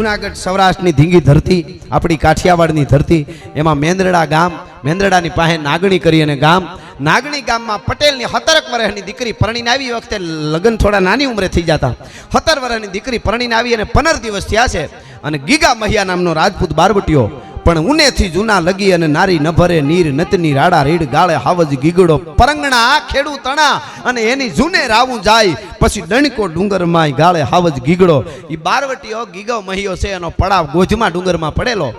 જુનાગઢ સૌરાષ્ટ્રની ધીંગી ધરતી, આપણી કાઠિયાવાડની ધરતી, એમાં મેંદરડા ગામ, મેંદરડાની પાસે નાગણી કરી અને ગામ, નાગણી ગામમાં પટેલની 17 વર્ષની દીકરી પરણીને આવી. વખતે લગ્ન થોડા નાની ઉંમરે થઈ જતા. 17 વર્ષની દીકરી પરણીને આવી અને 15 દિવસ થયા છે. અને ગીગા મહિયા નામનો રાજપૂત બારવટીયો પણ ઉનેથી જૂના લગી અને નારી ન ભરે નીર નતની રાડા રીડ ગાળે હાવજ ગીગડો પરંગણા ખેડૂ તણા અને એની જૂને રાવું જાય પછી દણકો ડુંગરમાં ગાળે હાવજ ગીગડો. એ બારવટીયો ગીગો મહિયો છે, એનો પડાવ ગોજમાં ડુંગરમાં પડેલો.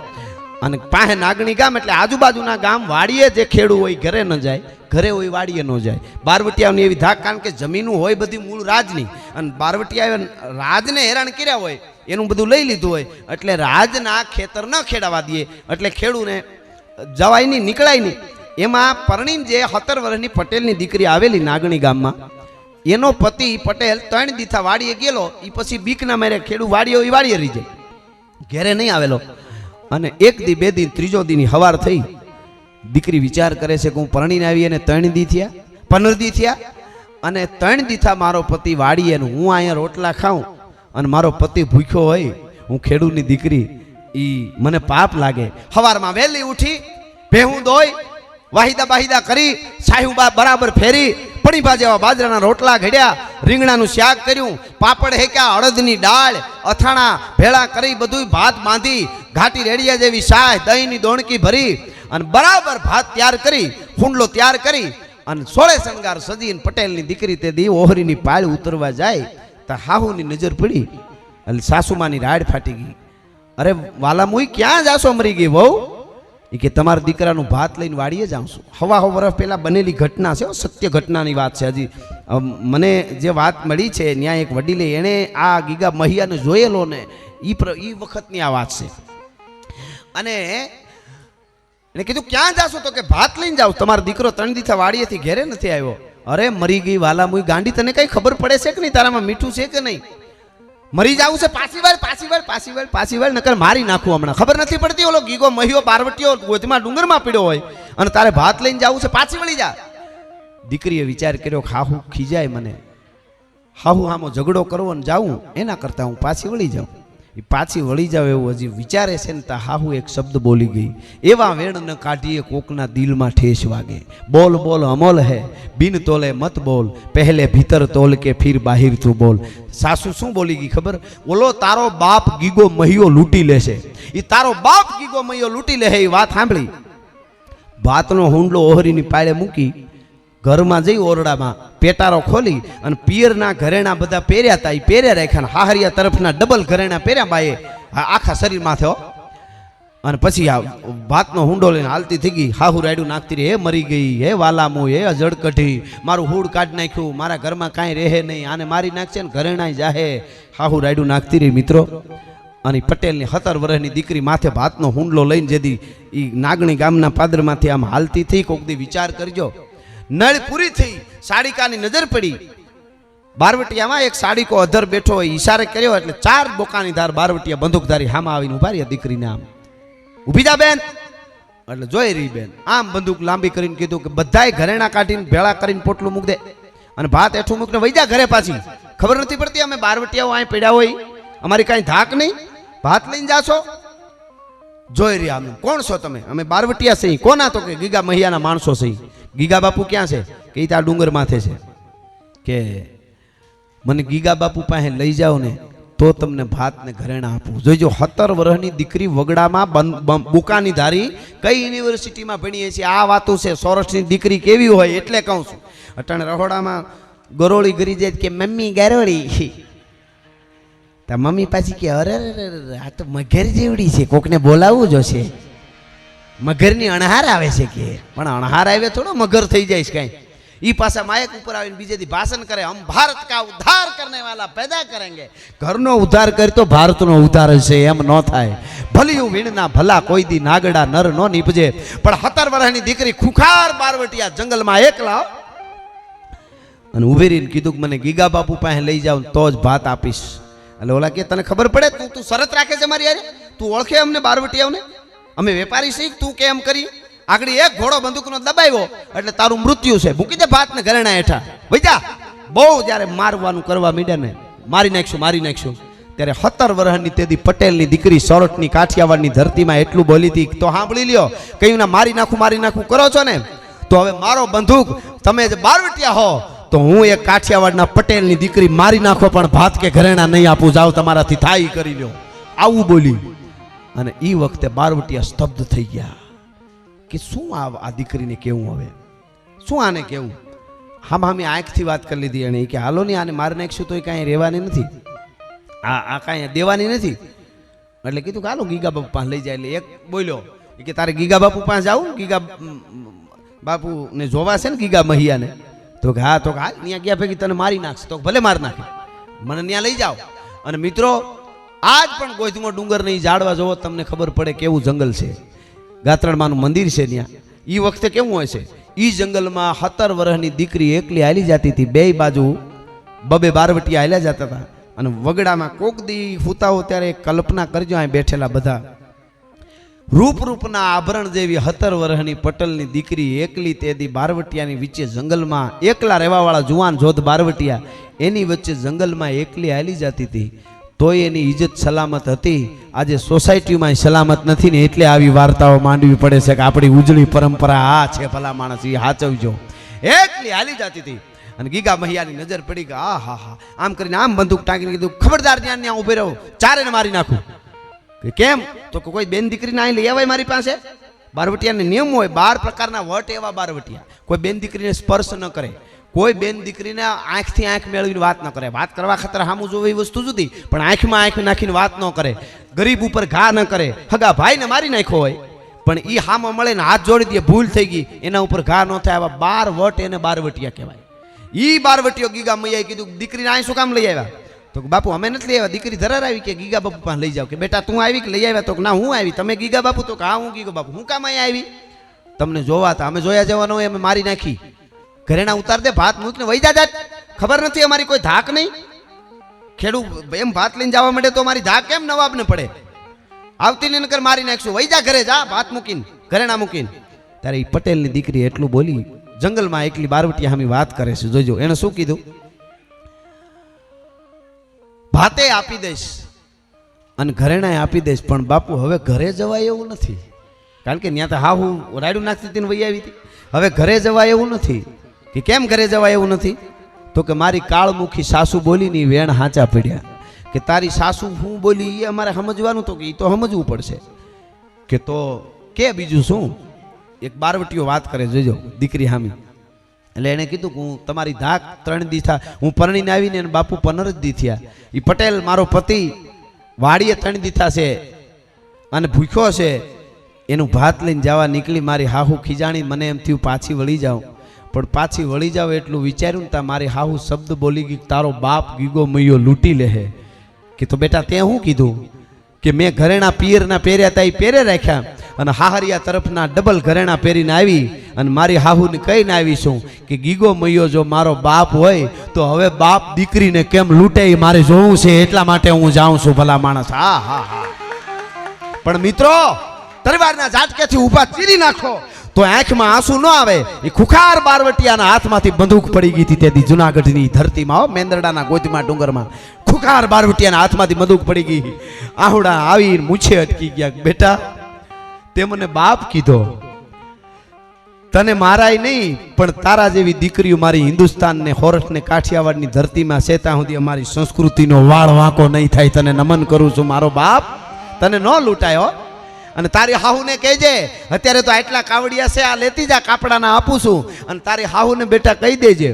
અને પાસે નાગણી ગામ એટલે આજુબાજુના ગામ વાડીએ જે ખેડૂ હોય ઘરે ન જાય, ઘરે હોય વાડીએ ન જાય. બારવટિયાની એવી ધાક, કારણ કે જમીનું હોય બધી મૂળ રાજની, અને બારવટિયા રાજને હેરાન કર્યા હોય, એનું બધું લઈ લીધું હોય, એટલે રાજના ખેતર ન ખેડાવા દે, એટલે ખેડૂને જવાય નહીં, નીકળાય નહીં. એમાં પરણીને જે 17 વર્ષની પટેલની દીકરી આવેલી નાગણી ગામમાં, એનો પતિ પટેલ 3 દીથા વાડીએ ગયેલો. એ પછી બીકના મારે ખેડૂ વાડીએ હોય વાડીએ રહી જાય, ઘેરે નહીં આવેલો. અને 1 દી 2 દી 3જો દીની હવાર થઈ. દીકરી વિચાર કરે છે કે હું પરણીને આવી અને 3 દી થયા, 15 દી થયા, અને 3 દીથા મારો પતિ વાડીએ, હું અહીંયા રોટલા ખાઉં અને મારો પતિ ભૂખ્યો હોય, હું ખેડૂતની દીકરી, એ મને પાપ લાગે. હવારમાં વહેલી ઉઠી ભેહું દોઈ વાહિદા બાહિદા કરી સાહુબા બરાબર ફેરી પણીભા જેવા બાજરાના રોટલા ઘડ્યા, રીંગણાનું શાક કર્યું, પાપડ હેક્યા, અડદની દાળ અથાણા ભેળા કરી બધું ભાત બાંધી ઘાટી રેડિયા જેવી શાય દહીંની દોણકી ભરી અને બરાબર ભાત તૈયાર કરી, હુંડલો તૈયાર કરી અને સોળે શણગાર સજીને પટેલની દીકરી તે દી ઓહરીની પાળ ઉતરવા જાય તો હાહુની નજર પડી. એટલે સાસુમાની રાડ ફાટી ગઈ. અરે વાલા મુઈ ક્યાં જાશો મરી ગઈ વહુ? એ કે તમારા દીકરાનું ભાત લઈને વાડીએ જાઉં છું. હવા વર્ષ પહેલાં બનેલી ઘટના છે, સત્ય ઘટનાની વાત છે. હજી મને જે વાત મળી છે ત્યાં એક વડીલે એણે આ ગીગા મહિયાને જોયેલો ને એ વખતની આ વાત છે. અને એને કીધું ક્યાં જાશો? તો કે ભાત લઈને જાઉં. તમારો દીકરો 3 દીથા વાડીએથી ઘેરે નથી આવ્યો. અરે મરી ગઈ વાલા મુઈ ગાંડી, તને કઈ ખબર પડે છે કે નહીં? તારામાં મીઠું છે કે નહીં? મરી જાવું છે, પાછી વાર નકર મારી નાખું હમણાં. ખબર નથી પડતી? ઓલો ગીગો મહિયો બારવટીયો ગોધમાં ડુંગરમાં પીડ્યો હોય અને તારે ભાત લઈને જાવું છે, પાછી વળી જા. દીકરીએ વિચાર કર્યો, હાહુ ખીજાય મને, હાહુ આમો ઝઘડો કરવો ને જાવું, એના કરતા હું પાછી વળી જાઉં. એ પાછી વળી જાવ એવું હજી વિચારે છે ને તા હાહુ એક શબ્દ બોલી ગઈ. એવા વેણ ન કાઢીએ કોકના દિલમાં ઠેસ વાગે. બોલ બોલ અમોલ હે બિન તોલે મત બોલ, પહેલે ભીતર તોલ કે ફિર બાહિર તું બોલ. સાસુ શું બોલી ગઈ ખબર? ઓલો તારો બાપ ગીગો મહિયો લૂંટી લેશે, એ તારો બાપ ગીગો મહિયો લૂંટી લે. એ વાત સાંભળી, ભાતનો હુંડલો ઓહરીની પાળે મૂકી ઘરમાં જઈ ઓરડામાં પેટારો ખોલી અને પિયરના ઘરેણા બધા પહેર્યા હતા, એ પહેર્યા રાખ્યા. હાહરિયા તરફના ડબલ ઘરેણા પહેર્યા બાએ આખા શરીરમાં થયો. અને પછી આ ભાતનો હુંડો લઈને હાલતી થઈ ગઈ. હાહુ રાયડું નાખતી રહી, હે મરી ગઈ, હે વાલામું, હે અજડ કઢી, મારું હુડ કાઢી નાખ્યું, મારા ઘરમાં કાંઈ રહે નહીં, આને મારી નાખશે ને ઘરેણાય જાહે. હાહુ રાયડું નાખતી રહી મિત્રો. અને પટેલની 17 વર્ષની દીકરી માથે ભાતનો હુંડલો લઈને જેથી એ નાગણી ગામના પાદરમાંથી આમ હાલતી થઈ. કોક દી વિચાર કરજો, નળ પૂરી થઈ, સાડીકાની નજર પડી. બારવટિયામાં એક સાડીકો અધર બેઠો હોય, ઈશારે કર્યો એટલે 4 બોકાની ધાર બારવટિયા બંદૂકધારી હામાં આવીને ઉભા રહ્યા. દીકરીને આમ ઊભી જા બેન, એટલે જોઈ રહી બેન. આમ બંદૂક લાંબી કરીને કીધું કે બધાય ઘરેણા કાઢીને ભેળા કરીને પોટલું મૂક દે અને ભાત એઠું મૂકને વહી જા ઘરે પાછી. ખબર નથી પડતી અમે બારવટિયાઓ અહીં પડ્યા હોય, અમારી કાંઈ ધાક નહીં, ભાત લઈને જાશો? જોઈ રહ્યા અમે. કોણ છો તમે? અમે બારવટિયા સહી. કોના? તો કે ગીગા મહિયાના માણસો સહી. ગીગા બાપુ ક્યાં છે? કે ત્યાં ડુંગર માથે છે. કે મને ગીગા બાપુ પાસે લઈ જાઓ ને તો તમને ભાત ને ઘરેણા આપું. જોઈજો 17 વર્ષની દીકરી વગડામાં બુકાની ધારી કઈ યુનિવર્સિટીમાં ભણીએ છીએ આ વાતો છે. સૌરાષ્ટ્રની દીકરી કેવી હોય એટલે કહું છું. અટાણે રહોડામાં ગરોળી ગરી જાય કે મમ્મી ગરોળી, તા મમ્મી પાછી કે અરે આ તો મગર જેવડી છે, કોકને બોલાવવું જોશે. મગરની અણહાર આવે છે કે, પણ અણહાર આવે થોડો મગર થઈ જાય છે કાંઈ. ઈ પાછા માયક ઉપર આવીને બીજે દી ભાષણ કરે, હમ ભારત કા ઉદ્ધાર કરને વાલા પેદા કરેંગે. ઘરનો ઉદ્ધાર કરી તો ભારતનો ઉદ્ધાર છે, એમ ન થાય. ભલિયું વીણના ભલા કોઈ દી નાગડા નર નો નીપજે. પણ 17 વર્ષની દીકરી ખુખાર બારવટિયા જંગલમાં એકલા અને ઉભી રહીને કીધું કે મને ગીગા બાપુ પાસે લઈ જાવ તો જ ભાત આપીશ. એટલે ઓલા કે તને ખબર પડે? તું શરત રાખે છે મારી યાર? તું ઓળખે અમને બારવટિયાઓને? અમે વેપારી શીખ, તું કેમ કરી? આગળ એક ઘોડો બંદૂકનો દબાવ્યો એટલે તારું મૃત્યુ છે. મૂકી દે ભાત ને ઘરેણા હેઠા, ભઈજા. બહુ જ્યારે મારવાનું કરવા માંડ્યા ને મારી નાખશું ત્યારે 17 વર્ષની તેથી પટેલની દીકરી સોરઠની કાઠિયાવાડની ધરતીમાં એટલું બોલી હતી તો સાંભળી લ્યો, કયું ના મારી નાખું કરો છો ને, તો હવે મારો બંદૂક તમે જે બારવટિયા હો તો હું એક કાઠિયાવાડના પટેલની દીકરી મારી નાખો પણ ભાત કે ઘરેણા નહીં આપું, જાઓ તમારાથી થાય કરી લ્યો, આવું બોલી. અને એ વખતે બારવટિયા સ્તબ્ધ થઈ ગયા કે શું આ દીકરીને કેવું, હવે શું આને કેવું. હામી આંખથી વાત કરી લીધી એને કે હાલો નહીં આને મારી નાખશું તો એ કાંઈ રહેવાની નથી, આ કાંઈ દેવાની નથી. એટલે કીધું કે હાલો ગીગા બાપુ પાસે લઈ જાય. એટલે એક બોલ્યો કે તારે ગીગા બાપુ પાસે જાવું, ગીગા બાપુને જોવા છે ને ગીગા મહિયાને, તો કે હા, તો કે હા ત્યાં ગયા ભેગી તને મારી નાખશે, તો ભલે મારી નાખે, મને ત્યાં લઈ જાઓ. અને મિત્રો આજ પણ ગોધમો ડુંગર નહીં જાડવા જોવો તમને ખબર પડે કેવું જંગલ છે, ગાત્રણમાનું મંદિર છે ત્યાં. એ વખતે કેવું હોય છે, એ જંગલમાં 17 વર્ષની દીકરી એકલી હાલી જતી હતી, બે બાજુ બબે બારવટિયા હાલ્યા જતા હતા. અને વગડામાં કોક દી ફૂતાઓ ત્યારે કલ્પના કરજો અહીં બેઠેલા બધા રૂપના આભરણ જેવી 17 વર્ષની પટેલની દીકરી એકલી તેદી બારવટિયાની વચ્ચે જંગલમાં એકલા રહેવાવાળા જુવાન જોધ બારવટિયા એની વચ્ચે જંગલમાં એકલી હાલી જતી હતી, તોય એની ઇજ્જત સલામત હતી. આજે સોસાયટીમાં સલામત નથી ને એટલે આવી વાર્તાઓ માંડવી પડે છે કે આપણી ઉજળી પરંપરા આ છે, ભલા માણસ એ હાચવજો. એકલી હાલી જતી હતી અને ગીગા મહિયાની નજર પડી કે આ હા આમ કરીને આમ બંદૂક ટાંકીને કીધું ખબરદાર ત્યાં ઉભે રહો, ચારેને મારી નાખું. કેમ તો કોઈ બેન દીકરીને અહીં લઈ આવાય મારી પાસે. બારવટિયાને નિયમ હોય, 12 પ્રકારના વટ એવા બારવટિયા, કોઈ બેન દીકરીને સ્પર્શ ન કરે, કોઈ બેન દીકરીને આંખથી આંખ મેળવીને વાત ન કરે, વાત કરવા ખાતર સામું જોવે એ વસ્તુ જુદી, પણ આંખમાં આંખ નાખીને વાત ન કરે, ગરીબ ઉપર ઘા ન કરે. હગા ભાઈને મારી નાખ્યો હોય પણ એ હામાં મળે ને હાથ જોડી દે, ભૂલ થઈ ગઈ, એના ઉપર ઘા ન થાય, આવા 12 વટ એને બારવટિયા કહેવાય. ઈ બારવટીઓ ગીગા મૈયાએ કીધું દીકરીને અહીં શું કામ લઈ આવ્યા, તો બાપુ અમે નથી લઈ આવ્યા, દીકરી ધરાર આવી કે ગીગા બાપુ પાસે લઈ જાઓ. કે બેટા તું આવી કે લઈ આવ્યા, તો ના હું આવી, તમે ગીગા બાપુ, તો હા હું ગીગા બાપુ, હું કામ અહીંયા આવી, તમને જોવા હતા, અમે જોયા જવાનો હોય, અમે મારી નાખી, ઘરેણા ઉતાર દે, ભાત મૂકને વહી જા, ખબર નથી અમારી કોઈ ધાક નહીં, ખેડૂ એમ ભાત લઈને જવા માંડે તો અમારી ધાક કેમ નવાબને પડે, આવતી ને નકર મારી નાખશું, વહી જા ઘરે જા, ભાત મૂકીને ઘરેણા મૂકીને. ત્યારે એ પટેલની દીકરી એટલું બોલી, જંગલમાં એકલી બારવટિયા સામે વાત કરે છે, જોજો એને શું કીધું, ભાતે આપી દઈશ અને ઘરેણાએ આપી દઈશ, પણ બાપુ હવે ઘરે જવાય એવું નથી, કારણ કે ત્યાં તો હા હું રાયડું નાખતી હતી ને વહી આવી હતી, હવે ઘરે જવાય એવું નથી. કે કેમ ઘરે જવાય એવું નથી, તો કે મારી કાળમુખી સાસુ બોલી ની વેણ હાચા પડ્યા, કે તારી સાસુ હું બોલી એ અમારે સમજવાનું, તો કે એ તો સમજવું પડશે, કે તો કે બીજું શું. એક બારવટીઓ વાત કરે, જોજો દીકરી હામી. એટલે એને કીધું કે હું તમારી ધાક 3 દી થા, હું પરણીને આવીને એને બાપુ 15 દી થયા, એ પટેલ મારો પતિ વાડીએ 3 દી થશે અને ભૂખ્યો છે, એનું ભાત લઈને જવા નીકળી, મારી હાહુ ખીજાણી, મને એમ થયું પાછી વળી જાઉં, પણ પાછી વળી જાવ એટલું વિચાર્યું ને તા મારી હાહુ શબ્દ બોલી ગઈ, તારો બાપ ગીગો મૈયો લૂંટી લે. કે તો બેટા તે શું કીધું, કે મેં ઘરેણા પિયરના પહેર્યા હતા એ પહેરે રાખ્યા અને હાહરિયા તરફના ડબલ ઘરેણા પહેરીને આવી અને મારી હાહુને કહીને આવી છું કે ગીગો મૈયો જો મારો બાપ હોય તો હવે બાપ દીકરીને કેમ લૂંટે એ મારે જોવું છે, એટલા માટે હું જાઉં છું. ભલા માણસ, હા હા હા. પણ મિત્રો તલવારના ઝાટકેથી ઊભા ચીરી નાખો તો આંખમાં આંસુ ન આવે. એ ખુખાર બારવટિયાના હાથમાંથી બંદૂક પડી ગઈ હતી તેથી જુનાગઢની ધરતીમાં, મેંદરડાના ગોદમાં ડુંગરમાં ખુખાર બારવટિયાના હાથમાંથી બંદૂક પડી ગઈ. આહુડા આવી મૂછે અટકી ગયા. બેટા તે મને બાપ કીધો, તને મારાય નહીં પણ તારા જેવી દીકરીઓ મારી હિન્દુસ્તાન ને હોરઠ ને કાઠિયાવાડની ધરતીમાં છે ત્યાં સુધી અમારી સંસ્કૃતિનો વાળ વાંકો નહીં થાય. તને નમન કરું છું મારો બાપ, તને ન લૂંટાયો. અને તારી હાહુને કહેજે અત્યારે તો આટલા કાવડિયા છે, આ લેતી જા કાપડાના આપું છું. અને તારી હાહુને બેટા કહી દેજે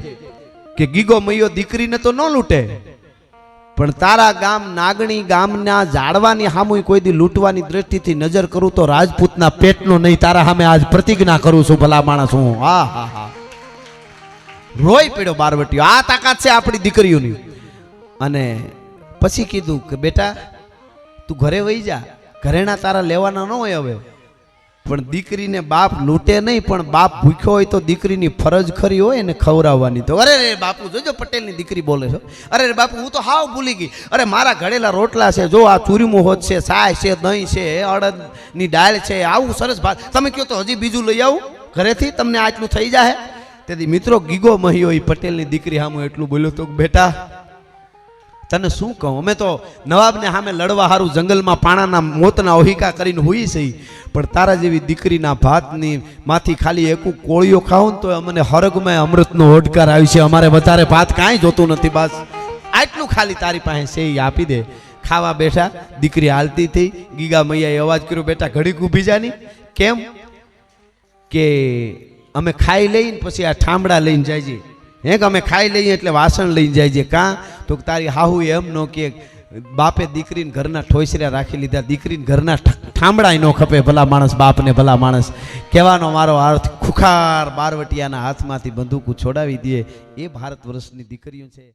કે ગીગો મૈયો દીકરીને તો ન લૂંટે, પણ તારા ગામ નાગણી ગામના જાડવાની સામુય કોઈ દી લૂંટવાની દ્રષ્ટિથી નજર કરું તો રાજપૂતના પેટનો નહીં, તારા સામે આજ પ્રતિજ્ઞા કરું છું. ભલા માણસ હું. હા હા હા. રોઈ પડ્યો બારવટીયો. આ તાકાત છે આપણી દીકરીઓની. અને પછી કીધું કે બેટા તું ઘરે વહી જા, ઘરેણા તારા લેવાના ન હોય હવે, પણ દીકરીને બાપ લૂંટે નહીં, પણ બાપ ભૂખ્યો હોય તો દીકરીની ફરજ ખરી હોય ને ખવડાવવાની. તો અરે રે બાપુ, જોજો પટેલની દીકરી બોલે છે, અરે રે બાપુ હું તો હાવ ભૂલી ગઈ, અરે મારા ઘડેલા રોટલા છે, જો આ ચૂરીમું હોત છે, સાય છે, દહીં છે, અડદની દાળ છે, આવું સરસ ભાત, તમે કહો તો હજી બીજું લઈ આવું ઘરેથી, તમને આટલું થઈ જાય. તેથી મિત્રો ગીગો મહિયો એ પટેલની દીકરી સામું એટલું બોલ્યો તો બેટા તને શું કહું, અમે તો નવાબને સામે લડવા હારું જંગલમાં પાણાના મોતના ઓહિકા કરીને હોઈ સહી, પણ તારા જેવી દીકરીના ભાતની માંથી ખાલી એકું કોળીઓ ખાવું ને તો અમને હરગમાં અમૃતનો ઓડકાર આવી છે, અમારે વધારે ભાત કાંઈ જોતું નથી, બસ આટલું ખાલી તારી પાસે છે એ આપી દે. ખાવા બેઠા, દીકરી હાલતી થઈ, ગીગા મૈયાએ અવાજ કર્યો, બેટા ઘડીક ઊભી જાની. કેમ કે અમે ખાઈ લઈને પછી આ ઠામડા લઈને જાય છે, હે કે અમે ખાઈ લઈએ એટલે વાસણ લઈને જાય છે. કાં તો તારી હાહુ એમ નો કે બાપે દીકરીને ઘરના ઠોસર્યા રાખી લીધા, દીકરીને ઘરના ઠામડાય નો ખપે, ભલા માણસ બાપને ભલા માણસ. કહેવાનો મારો અર્થ ખુખાર બારવટિયાના હાથમાંથી બંદૂકો છોડાવી દે એ ભારત વર્ષની દીકરીઓ છે.